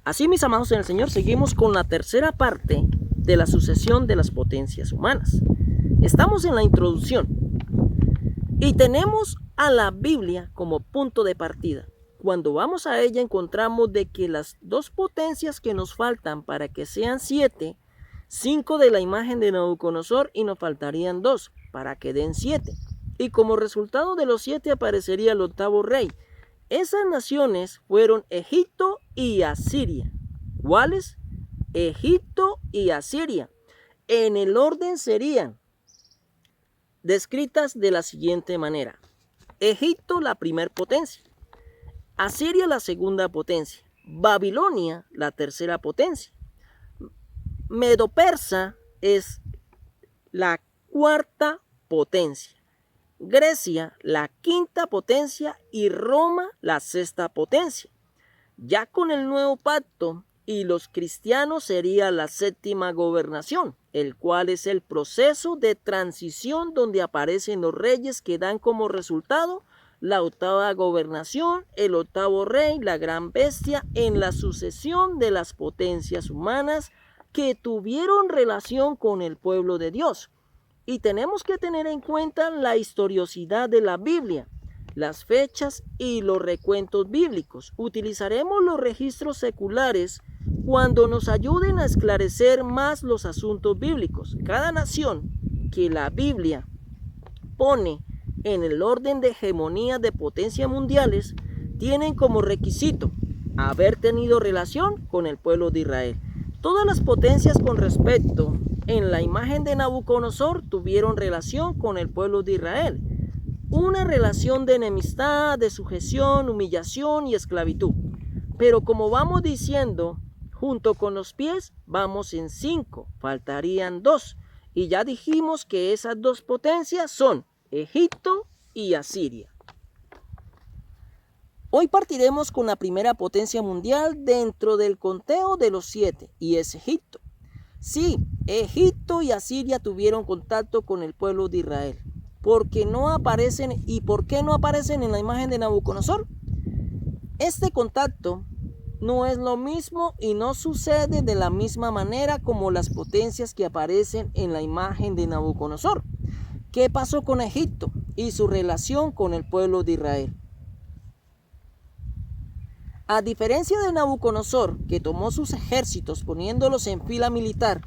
Así, mis amados en el Señor, seguimos con la tercera parte de la sucesión de las potencias humanas. Estamos en la introducción y tenemos a la Biblia como punto de partida. Cuando vamos a ella encontramos de que las dos potencias que nos faltan para que sean 7, 5 de la imagen de Nabucodonosor y nos faltarían 2 para que den 7. Y como resultado de los 7 aparecería el octavo rey. Esas naciones fueron Egipto y Asiria. ¿Cuáles? Egipto y Asiria. En el orden serían descritas de la siguiente manera. Egipto, la primera potencia. Asiria, la segunda potencia. Babilonia, la tercera potencia. Medo-Persa es la cuarta potencia. Grecia, la quinta potencia, y Roma, la sexta potencia. Ya con el nuevo pacto y los cristianos sería la séptima gobernación, el cual es el proceso de transición donde aparecen los reyes que dan como resultado la octava gobernación, el octavo rey, la gran bestia, en la sucesión de las potencias humanas que tuvieron relación con el pueblo de Dios. Y tenemos que tener en cuenta la historiosidad de la Biblia, las fechas y los recuentos bíblicos. Utilizaremos los registros seculares cuando nos ayuden a esclarecer más los asuntos bíblicos. Cada nación que la Biblia pone en el orden de hegemonía de potencias mundiales tienen como requisito haber tenido relación con el pueblo de Israel. Todas las potencias con respecto en la imagen de Nabucodonosor tuvieron relación con el pueblo de Israel. Una relación de enemistad, de sujeción, humillación y esclavitud. Pero como vamos diciendo, junto con los pies vamos en 5, faltarían 2. Y ya dijimos que esas dos potencias son Egipto y Asiria. Hoy partiremos con la primera potencia mundial dentro del conteo de los 7, y es Egipto. Sí, Egipto y Asiria tuvieron contacto con el pueblo de Israel. ¿Por qué no aparecen en la imagen de Nabucodonosor? Este contacto no es lo mismo y no sucede de la misma manera como las potencias que aparecen en la imagen de Nabucodonosor. ¿Qué pasó con Egipto y su relación con el pueblo de Israel? A diferencia de Nabucodonosor, que tomó sus ejércitos poniéndolos en fila militar,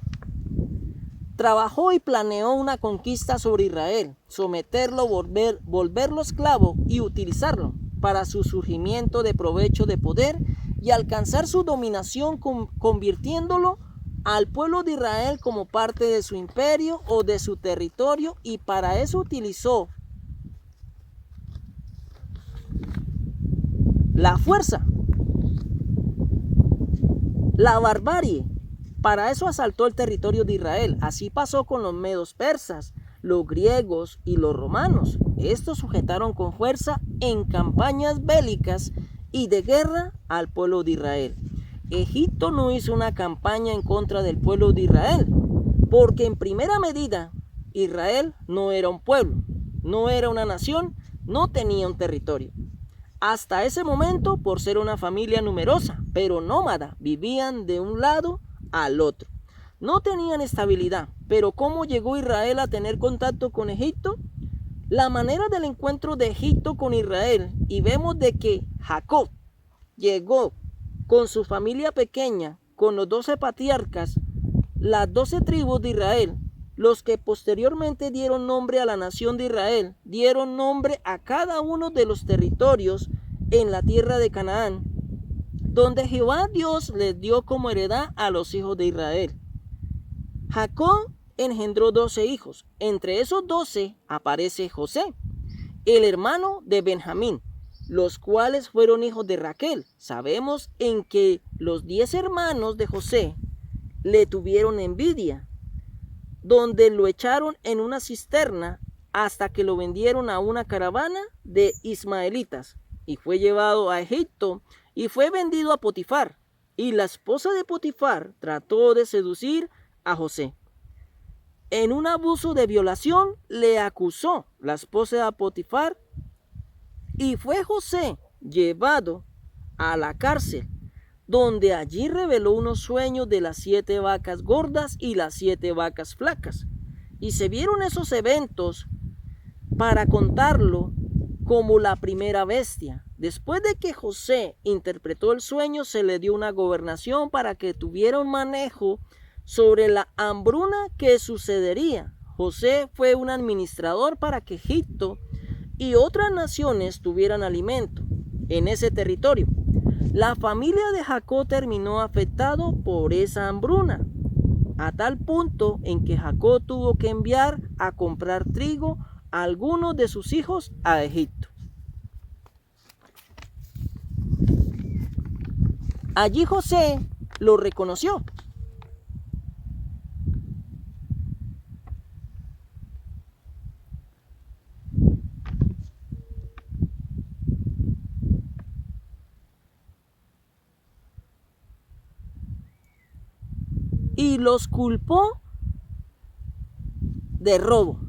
trabajó y planeó una conquista sobre Israel, someterlo, volverlo esclavo y utilizarlo para su surgimiento de provecho de poder y alcanzar su dominación convirtiéndolo al pueblo de Israel como parte de su imperio o de su territorio, y para eso utilizó la fuerza, la barbarie. Para eso asaltó el territorio de Israel. Así pasó con los medos persas, los griegos y los romanos. Estos sujetaron con fuerza en campañas bélicas y de guerra al pueblo de Israel. Egipto no hizo una campaña en contra del pueblo de Israel, porque en primera medida Israel no era un pueblo, no era una nación, no tenía un territorio. Hasta ese momento, por ser una familia numerosa, pero nómada, vivían de un lado al otro. No tenían estabilidad, pero ¿cómo llegó Israel a tener contacto con Egipto? La manera del encuentro de Egipto con Israel, y vemos de que Jacob llegó con su familia pequeña, con los 12 patriarcas, las 12 tribus de Israel, los que posteriormente dieron nombre a la nación de Israel, dieron nombre a cada uno de los territorios en la tierra de Canaán, donde Jehová Dios les dio como heredad a los hijos de Israel. Jacob engendró 12 hijos. Entre esos 12 aparece José, el hermano de Benjamín, los cuales fueron hijos de Raquel. Sabemos en que los 10 hermanos de José le tuvieron envidia, donde lo echaron en una cisterna hasta que lo vendieron a una caravana de ismaelitas, y fue llevado a Egipto y fue vendido a Potifar. Y la esposa de Potifar trató de seducir a José. En un abuso de violación le acusó la esposa de Potifar, y fue José llevado a la cárcel, donde allí reveló unos sueños de las 7 vacas gordas y las 7 vacas flacas. Y se vieron esos eventos para contarlo como la primera bestia. Después de que José interpretó el sueño, se le dio una gobernación para que tuviera un manejo sobre la hambruna que sucedería. José fue un administrador para que Egipto y otras naciones tuvieran alimento en ese territorio. La familia de Jacob terminó afectado por esa hambruna, a tal punto en que Jacob tuvo que enviar a comprar trigo a algunos de sus hijos a Egipto. Allí José lo reconoció. Y los culpó de robo.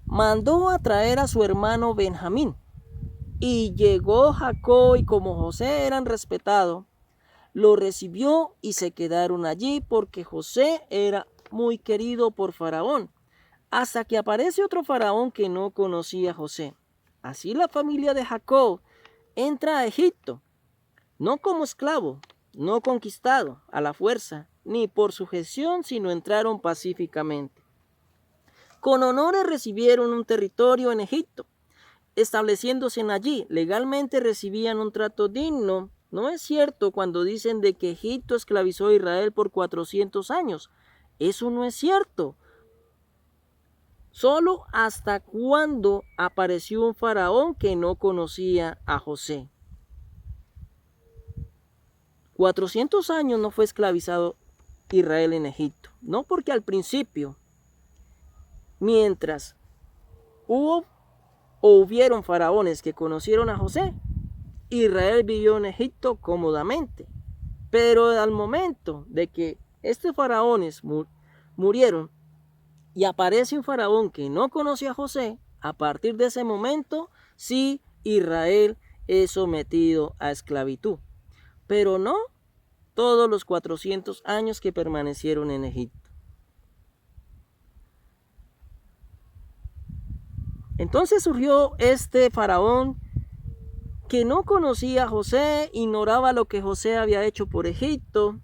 Mandó a traer a su hermano Benjamín. Y llegó Jacob, y como José eran respetados, lo recibió y se quedaron allí porque José era muy querido por Faraón, hasta que aparece otro faraón que no conocía a José. Así la familia de Jacob entra a Egipto, no como esclavo, no conquistado a la fuerza, ni por sujeción, sino entraron pacíficamente. Con honores recibieron un territorio en Egipto, estableciéndose allí. Legalmente recibían un trato digno. No es cierto cuando dicen de que Egipto esclavizó a Israel por 400 años. Eso no es cierto. Solo hasta cuando apareció un faraón que no conocía a José. 400 años no fue esclavizado Israel en Egipto. No, porque al principio, mientras hubieron faraones que conocieron a José, Israel vivió en Egipto cómodamente. Pero al momento de que estos faraones murieron y aparece un faraón que no conoció a José, a partir de ese momento sí Israel es sometido a esclavitud. Pero no todos los 400 años que permanecieron en Egipto. Entonces surgió este faraón que no conocía a José, ignoraba lo que José había hecho por Egipto.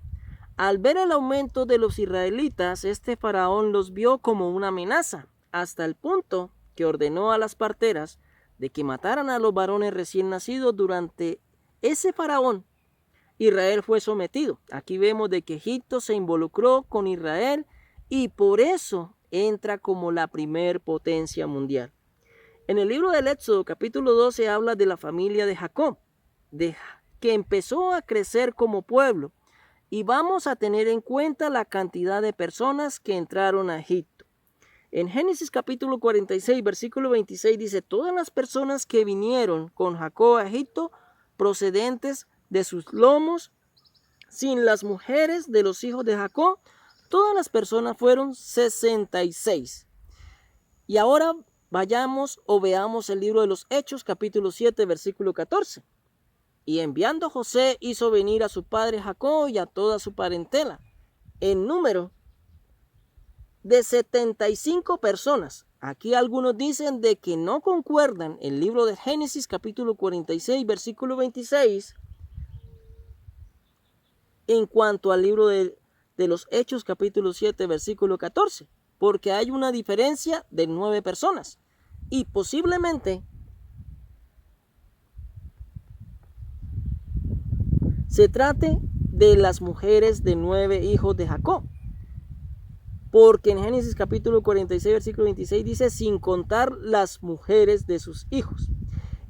Al ver el aumento de los israelitas, este faraón los vio como una amenaza, hasta el punto que ordenó a las parteras de que mataran a los varones recién nacidos. Durante ese faraón, Israel fue sometido. Aquí vemos de que Egipto se involucró con Israel y por eso entra como la primer potencia mundial. En el libro del Éxodo, capítulo 12, habla de la familia de Jacob, que empezó a crecer como pueblo. Y vamos a tener en cuenta la cantidad de personas que entraron a Egipto. En Génesis capítulo 46, versículo 26 dice: todas las personas que vinieron con Jacob a Egipto, procedentes de sus lomos, sin las mujeres de los hijos de Jacob, todas las personas fueron 66. Y ahora vayamos o veamos el libro de los Hechos, capítulo 7, versículo 14. Y enviando José hizo venir a su padre Jacob y a toda su parentela, en número de 75 personas. Aquí algunos dicen de que no concuerdan el libro de Génesis, capítulo 46, versículo 26, en cuanto al libro de los Hechos, capítulo 7, versículo 14. Porque hay una diferencia de 9 personas y posiblemente se trate de las mujeres de 9 hijos de Jacob, porque en Génesis capítulo 46 versículo 26 dice: sin contar las mujeres de sus hijos.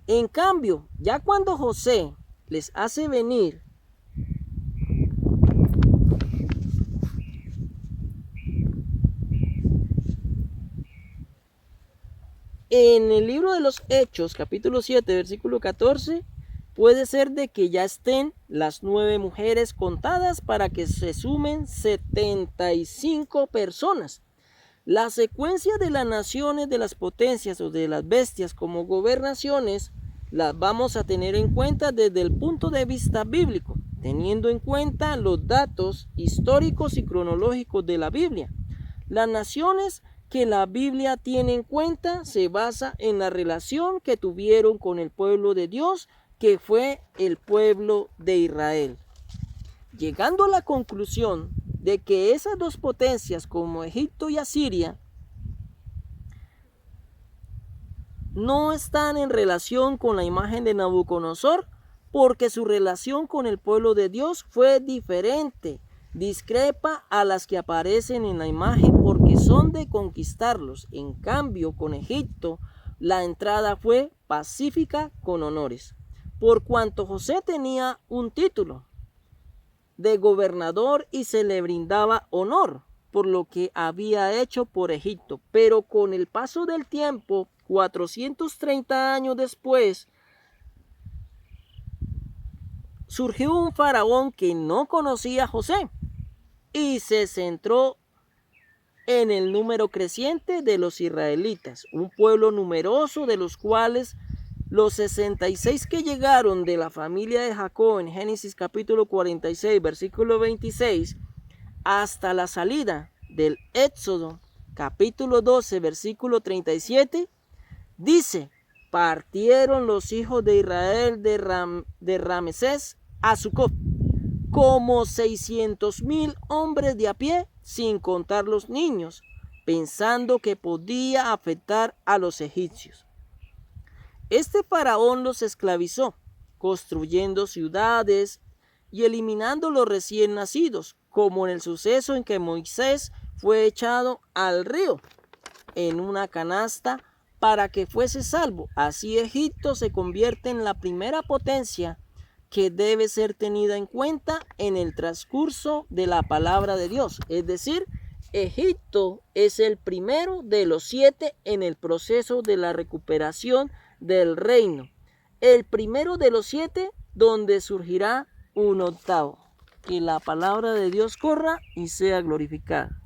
En cambio, ya cuando José les hace venir en el libro de los Hechos, capítulo 7, versículo 14, puede ser de que ya estén las 9 mujeres contadas para que se sumen 75 personas. La secuencia de las naciones, de las potencias o de las bestias como gobernaciones, las vamos a tener en cuenta desde el punto de vista bíblico. teniendo en cuenta los datos históricos y cronológicos de la Biblia. Las naciones que la Biblia tiene en cuenta se basa en la relación que tuvieron con el pueblo de Dios, que fue el pueblo de Israel. Llegando a la conclusión de que esas dos potencias como Egipto y Asiria no están en relación con la imagen de Nabucodonosor, porque su relación con el pueblo de Dios fue diferente, discrepa a las que aparecen en la imagen porque son de conquistarlos. En cambio, con Egipto, la entrada fue pacífica con honores, por cuanto José tenía un título de gobernador y se le brindaba honor por lo que había hecho por Egipto. Pero con el paso del tiempo, 430 años después, surgió un faraón que no conocía a José y se centró en el número creciente de los israelitas, un pueblo numeroso de los cuales los 66 que llegaron de la familia de Jacob en Génesis capítulo 46, versículo 26, hasta la salida del Éxodo capítulo 12, versículo 37, dice: partieron los hijos de Israel de Ramesés a Sucot, como 600,000 hombres de a pie, sin contar los niños, pensando que podía afectar a los egipcios. Este faraón los esclavizó, construyendo ciudades y eliminando los recién nacidos, como en el suceso en que Moisés fue echado al río en una canasta para que fuese salvo. Así Egipto se convierte en la primera potencia que debe ser tenida en cuenta en el transcurso de la palabra de Dios. Es decir, Egipto es el primero de los 7 en el proceso de la recuperación del reino. El primero de los 7 donde surgirá un octavo. Que la palabra de Dios corra y sea glorificada.